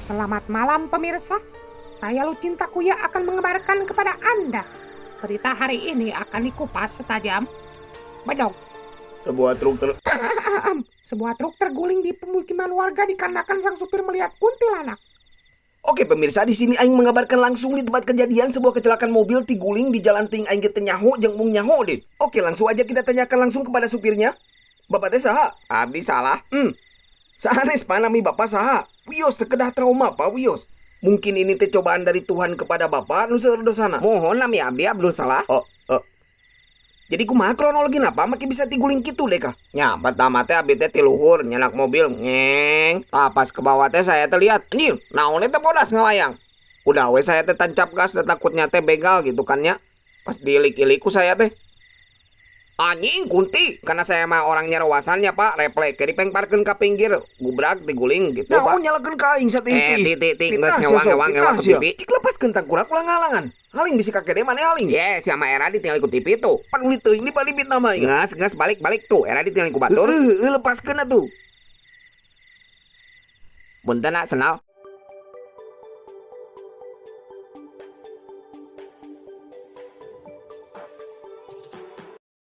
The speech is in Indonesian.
Selamat malam pemirsa, saya Lucinta Kuya akan mengabarkan kepada Anda. Berita hari ini akan dikupas setajam bedog. Sebuah Sebuah truk terguling di pemukiman warga dikarenakan sang supir melihat kuntilanak. Oke pemirsa, di sini aing mengabarkan langsung di tempat kejadian sebuah kecelakaan mobil tiguling di jalan ting aing teu nyaho jeung mung nyaho deh. Oke, langsung aja kita tanyakan langsung kepada supirnya. Bapak teh saha? Abdi salah. Sanes panami bapak saha? Wios teu kedah trauma Pak Wios. Mungkin ini teh cobaan dari Tuhan kepada bapak nu seueur dosana. Mohon nami abdi Abdul salah. Jadi kumaha kronologi napa make bisa tiguling kitu deh kah? Nya, pertama teh abdi teh ti luhur nyenak mobil ngeng. Pas ke bawah teh saya teh lihat, anjir, naon teh bodas ngalayang. Udah we saya teh tancap gas teh takutnya teh begal gitu kan nya. Pas diilik-iliku saya teh anjing kunti, karena saya mah orang nyarawasannya Pak, refleks ke dipengparkeun ka pinggir, gubrak diguling gitu Pak. Nyalakeun ka aing satis-tis. Titik geus ngewang ke pipi. Cik lepaskeun tangkurak ulah ngalangan. Haling bisi ka kede maneh haling. Yes, sama era ditinggal ku TV tuh. Pan uli teuing di balibit nama ieu. Geus balik tuh, era ditinggal ku batur. Lepaskeun atuh. Punten senal.